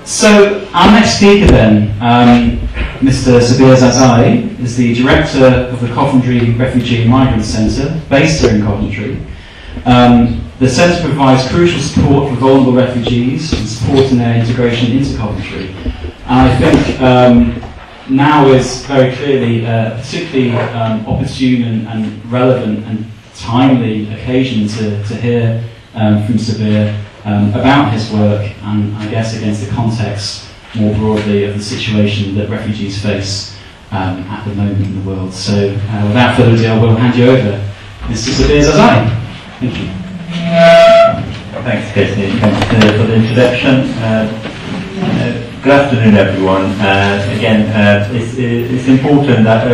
So our next speaker then, Mr. Sabir Zazai, is the director of the Coventry Refugee and Migrant Centre, based here in Coventry. The centre provides crucial support for vulnerable refugees and supporting their integration into Coventry. And I think now is very clearly a particularly opportune and relevant and timely occasion to hear from Sabir about his work, and I guess against the context more broadly of the situation that refugees face at the moment in the world. So without further ado, I will hand you over Mr. Sabir Zazai. Thank you. Thanks, Casey. Thanks for the introduction. Good afternoon, everyone. Again, it's important that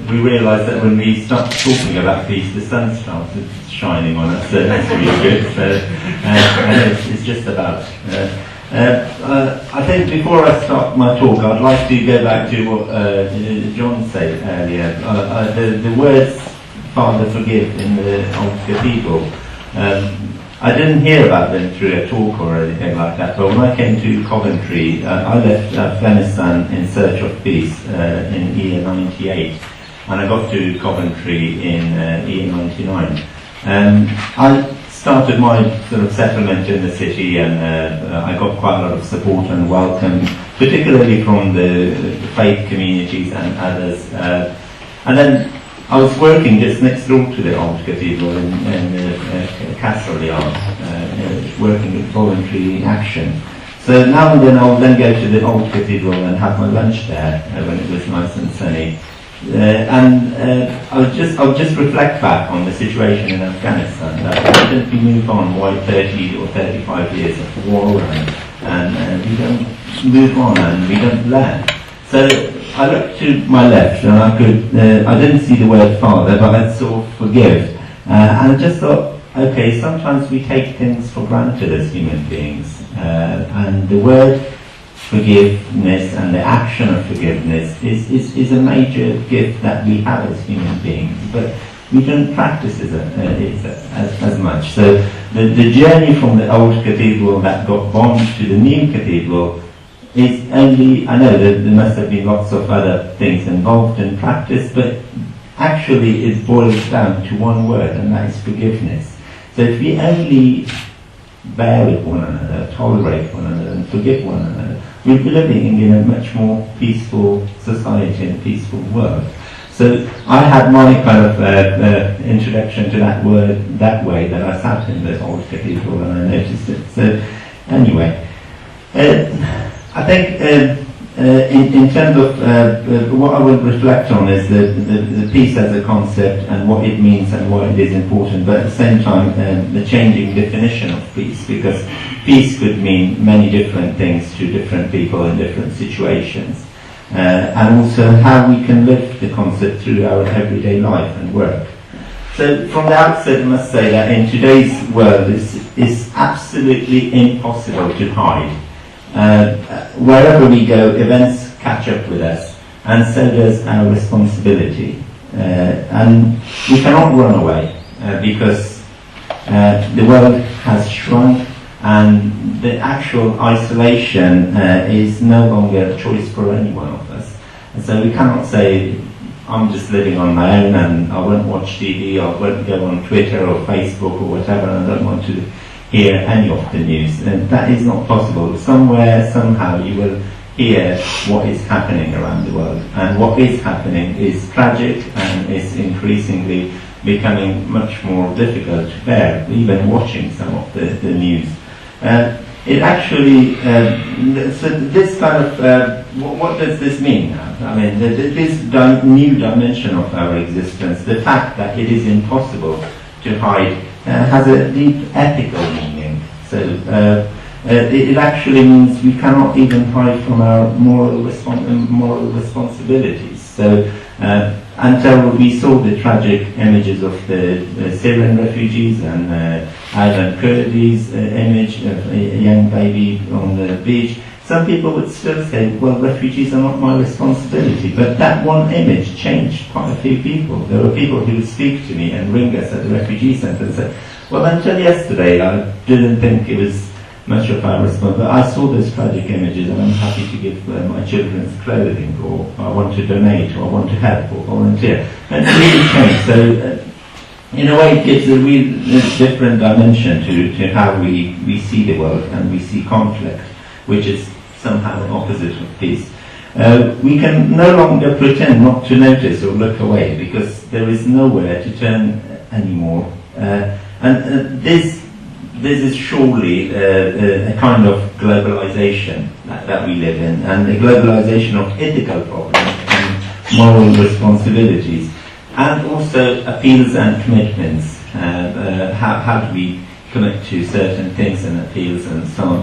we realise that when we start talking about peace, the sun starts shining on us. So that's really good. So, it's just about. I think before I start my talk, I'd like to go back to what John said earlier. The words "Father, forgive" in the old cathedral. I didn't hear about them through a talk or anything like that, but when I came to Coventry, I left Afghanistan in search of peace in year 98, and I got to Coventry in year 99. I started my sort of settlement in the city, and I got quite a lot of support and welcome, particularly from the faith communities and others. And then I was working just next door to the old cathedral in Castle Yard, working with voluntary action. So now and then I would then go to the old cathedral and have my lunch there when it was nice and sunny. I would just reflect back on the situation in Afghanistan. That why don't we move on? Why 30 or 35 years of war and we don't move on and we don't learn? So I looked to my left and I didn't see the word Father, but I saw forgive. And I just thought, okay, sometimes we take things for granted as human beings. And the word forgiveness and the action of forgiveness is a major gift that we have as human beings, but we don't practice it as much. So the journey from the old cathedral that got bombed to the new cathedral is only, I know that there must have been lots of other things involved in practice, but actually it boils down to one word, and that is forgiveness. So if we only bear with one another, tolerate one another, and forgive one another, we'll be living in a much more peaceful society and peaceful world. So I had my kind of introduction to that word that way, that I sat in the old cathedral and I noticed it. So anyway, I think in terms of what I would reflect on is the peace as a concept and what it means and why it is important, but at the same time the changing definition of peace, because peace could mean many different things to different people in different situations, and also how we can live the concept through our everyday life and work. So from the outset I must say that in today's world it's absolutely impossible to hide. Wherever we go, events catch up with us, and so does our responsibility. And we cannot run away because the world has shrunk, and the actual isolation is no longer a choice for any one of us. And so we cannot say, I'm just living on my own and I won't watch TV, I won't go on Twitter or Facebook or whatever, and I don't want to hear any of the news. And that is not possible. Somewhere, somehow, you will hear what is happening around the world. And what is happening is tragic and is increasingly becoming much more difficult to bear, even watching some of the news. It actually, so this kind of, what does this mean now? I mean, this new dimension of our existence, the fact that it is impossible to hide, has a deep ethical meaning. So it actually means we cannot even hide from our moral responsibilities. So until we saw the tragic images of the Syrian refugees and Ivan Kurdi's image of a young baby on the beach, some people would still say, well, refugees are not my responsibility. But that one image changed quite a few people. There were people who would speak to me and ring us at the refugee centre and say, well, until yesterday I didn't think it was much of our response. But I saw those tragic images, and I'm happy to give my children's clothing, or I want to donate, or I want to help, or volunteer. And it's really changed. So, in a way, it gives a real different dimension to how we see the world, and we see conflict, which is somehow an opposite of peace. We can no longer pretend not to notice or look away, because there is nowhere to turn anymore. And this is surely a kind of globalization that we live in, and a globalization of ethical problems and moral responsibilities, and also appeals and commitments. How do we commit to certain things and appeals and so on?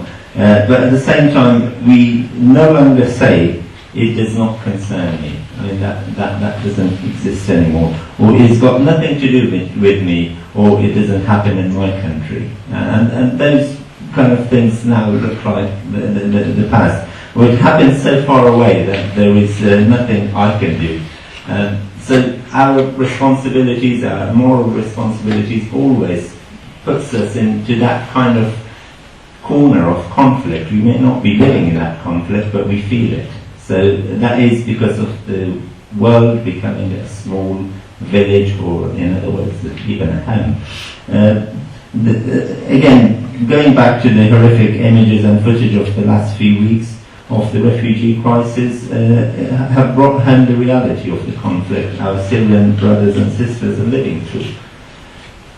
But at the same time, we no longer say, it does not concern me. I mean, that doesn't exist anymore. Or it's got nothing to do with me, or it doesn't happen in my country. And those kind of things now look like the past. Or it happens so far away that there is nothing I can do. So our responsibilities, our moral responsibilities, always puts us into that kind of corner of conflict. We may not be living in that conflict, but we feel it. So that is because of the world becoming a small village, or in other words, even a home. Again, going back to the horrific images and footage of the last few weeks of the refugee crisis, have brought home the reality of the conflict our Syrian brothers and sisters are living through.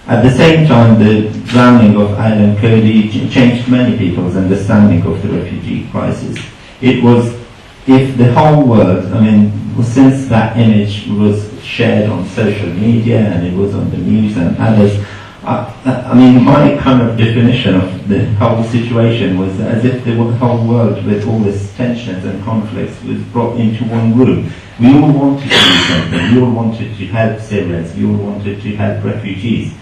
At the same time, the drowning of Aylan Kurdi changed many people's understanding of the refugee crisis. It was, if the whole world, I mean, since that image was shared on social media and it was on the news and others, I mean, my kind of definition of the whole situation was as if the whole world, with all these tensions and conflicts, was brought into one room. We all wanted to do something. We all wanted to help Syrians. We all wanted to help refugees.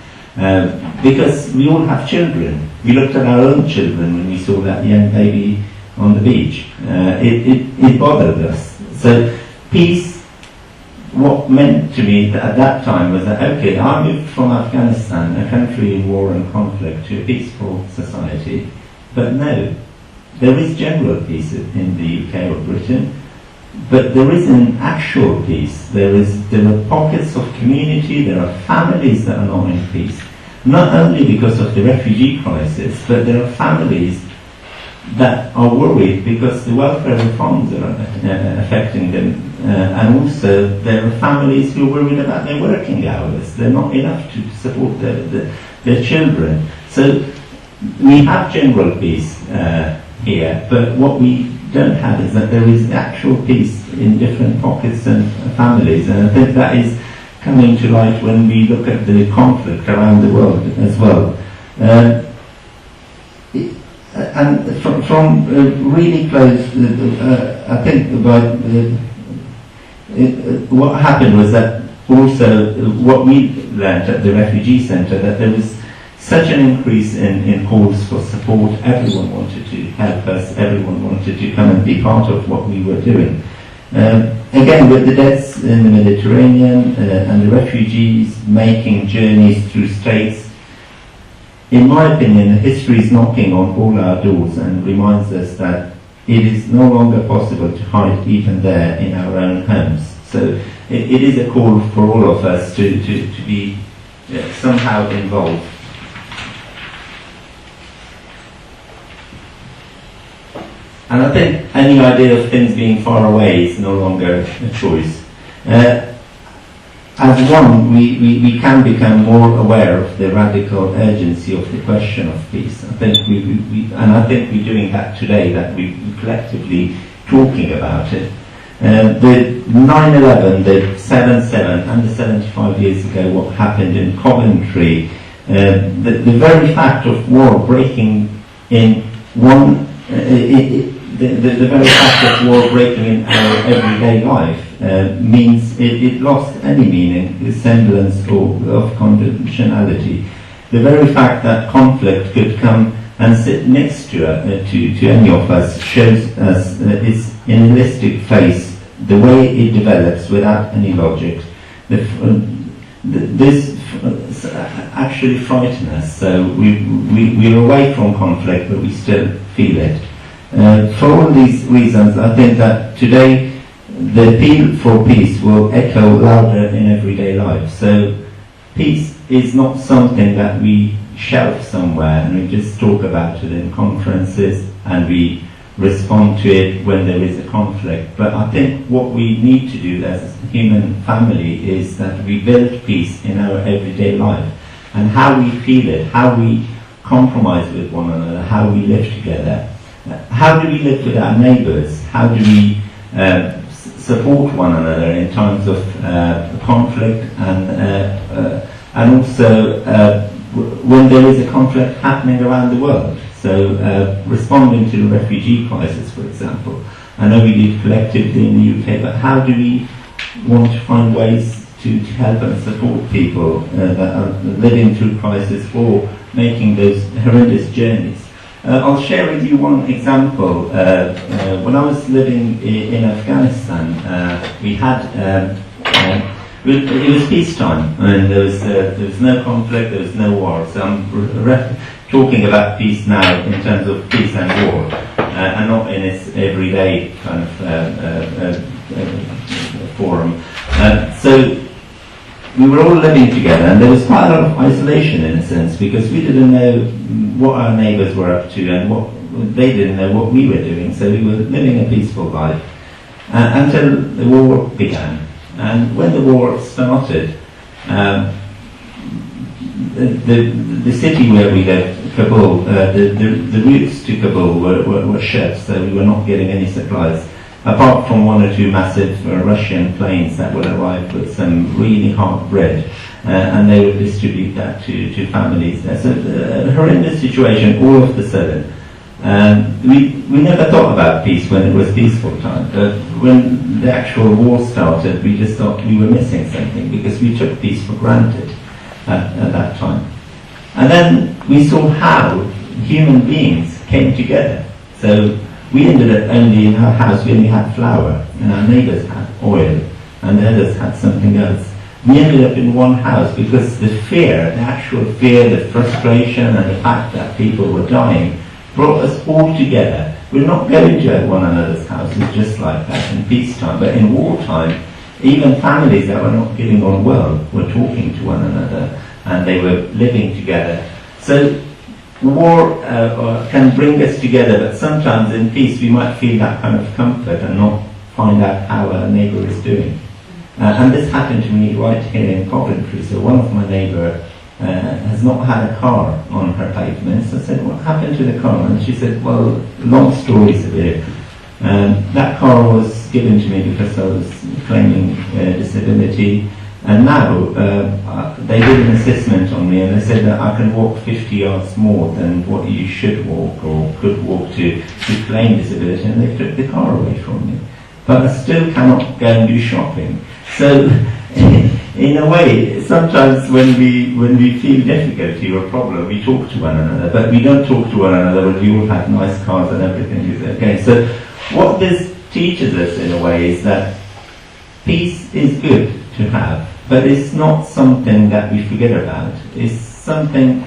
Because we all have children. We looked at our own children when we saw that young baby on the beach. It bothered us. So peace, what meant to me at that time was that, okay, I moved from Afghanistan, a country in war and conflict, to a peaceful society. But no, there is general peace in the UK or Britain, but there isn't actual peace. There are pockets of community, there are families that are not in peace. Not only because of the refugee crisis, but there are families that are worried because the welfare reforms are affecting them. And also there are families who are worried about their working hours. They're not enough to support their children. So we have general peace here, but what we don't have is that there is actual peace in different pockets and families. And I think that is coming to light when we look at the conflict around the world as well. And from really close, I think about what happened was that also what we learned at the refugee centre, that there was such an increase in calls for support. Everyone wanted to help us, everyone wanted to come and be part of what we were doing. Again, with the deaths in the Mediterranean and the refugees making journeys through straits, in my opinion, history is knocking on all our doors and reminds us that it is no longer possible to hide even there in our own homes. So it is a call for all of us to be somehow involved. And I think any idea of things being far away is no longer a choice. As one, we can become more aware of the radical urgency of the question of peace. I think I think we're doing that today, that we're collectively talking about it. The 9/11, the 7/7, and the 75 years ago, what happened in Coventry, the very fact of war breaking in one, the very fact of war breaking in our everyday life means it lost any meaning, the semblance of conventionality. The very fact that conflict could come and sit next to any of us shows us its nihilistic face, the way it develops without any logic. this actually frighten us. So we're away from conflict, but we still feel it. For all these reasons, I think that today the appeal for peace will echo louder in everyday life. So peace is not something that we shelf somewhere and we just talk about it in conferences and we respond to it when there is a conflict. But I think what we need to do as a human family is that we build peace in our everyday life, and how we feel it, how we compromise with one another, how we live together. How do we live with our neighbours? How do we support one another in times of conflict, and also when there is a conflict happening around the world? So responding to the refugee crisis, for example, I know we did collectively in the UK, but how do we want to find ways to help and support people that are living through crisis or making those horrendous journeys? I'll share with you one example. When I was living in Afghanistan, we had it was peacetime, and there was no conflict, there was no war. So I'm talking about peace now in terms of peace and war, and not in its everyday kind of forum. So we were all living together, and there was quite a lot of isolation in a sense, because we didn't know what our neighbours were up to, and they didn't know what we were doing. So we were living a peaceful life until the war began. And when the war started, the city where we lived, Kabul, the routes to Kabul were shut, so we were not getting any supplies, apart from one or two massive Russian planes that would arrive with some really hard bread, and they would distribute that to families there. So a horrendous situation all of a sudden. We never thought about peace when it was peaceful time, but when the actual war started, we just thought we were missing something, because we took peace for granted at that time. And then we saw how human beings came together. So we ended up only in our house, we only had flour, and our neighbours had oil, and the others had something else. We ended up in one house because the fear, the actual fear, the frustration, and the fact that people were dying brought us all together. We're not going to one another's houses just like that in peacetime, but in wartime, even families that were not getting on well were talking to one another, and they were living together. So war can bring us together, but sometimes in peace we might feel that kind of comfort and not find out how our neighbour is doing. And this happened to me right here in Coventry. So one of my neighbour has not had a car on her pavement. So I said, what happened to the car? And she said, well, long story, Sabir. That car was given to me because I was claiming disability. And now they did an assessment on me, and they said that I can walk 50 yards more than what you should walk or could walk to claim disability, and they took the car away from me. But I still cannot go and do shopping. So in a way, sometimes when we feel difficulty or problem, we talk to one another, but we don't talk to one another when we all have nice cars and everything is okay. So what this teaches us in a way is that peace is good to have, but it's not something that we forget about. It's something,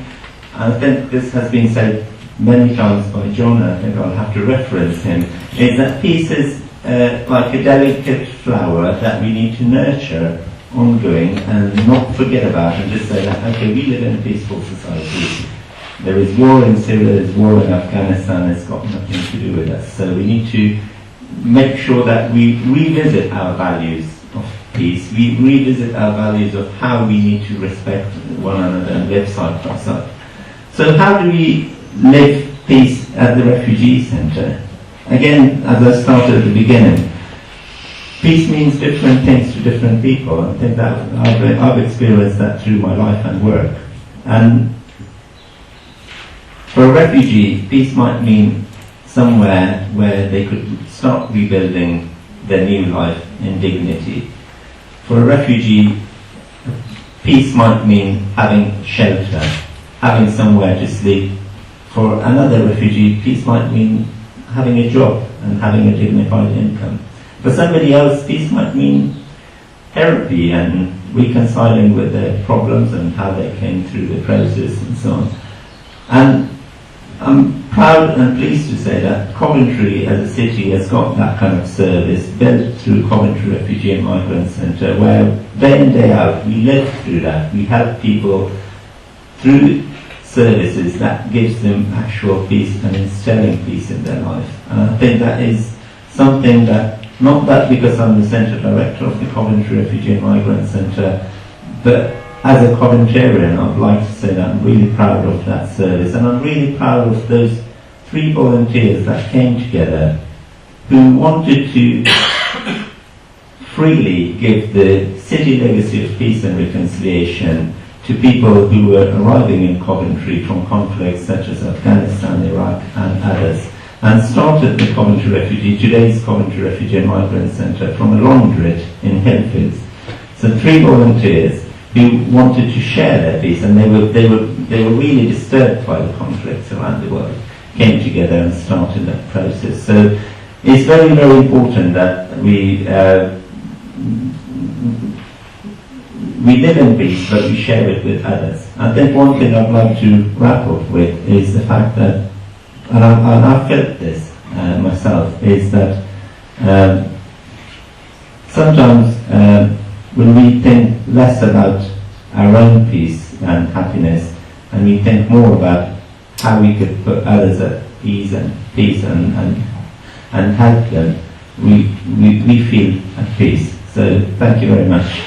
I think this has been said many times by John, I think I'll have to reference him, is that peace is like a delicate flower that we need to nurture ongoing and not forget about, and just say that, okay, we live in a peaceful society. There is war in Syria, there is war in Afghanistan, it's got nothing to do with us. So we need to make sure that we revisit our values of peace, we revisit our values of how we need to respect one another and live side by side. So how do we live peace at the refugee centre? Again, as I started at the beginning, peace means different things to different people. I think that I've experienced that through my life and work. And for a refugee, peace might mean somewhere where they could start rebuilding their new life in dignity. For a refugee, peace might mean having shelter, having somewhere to sleep. For another refugee, peace might mean having a job and having a dignified income. For somebody else, peace might mean therapy and reconciling with their problems and how they came through the process and so on. And I'm proud and pleased to say that Coventry as a city has got that kind of service built through Coventry Refugee and Migrant Centre, where day in, day out we live through that. We help people through services that gives them actual peace and instilling peace in their life. And I think that is something that, not that because I'm the Centre Director of the Coventry Refugee and Migrant Centre, but as a Coventarian, I'd like to say that I'm really proud of that service, and I'm really proud of those 3 volunteers that came together who wanted to freely give the city legacy of peace and reconciliation to people who were arriving in Coventry from conflicts such as Afghanistan, Iraq and others, and started the Coventry Refugee, today's Coventry Refugee and Migrant Centre, from a laundrette in Hillfields. So 3 volunteers who wanted to share their peace, and they were really disturbed by the conflicts around the world, came together and started that process. So it's very, very important that we live in peace, but we share it with others. I think one thing I'd like to wrap up with is the fact that, and I've felt this myself, is that sometimes when we think less about our own peace and happiness, and we think more about how we could put others at ease and peace and help them, we feel at peace. So thank you very much.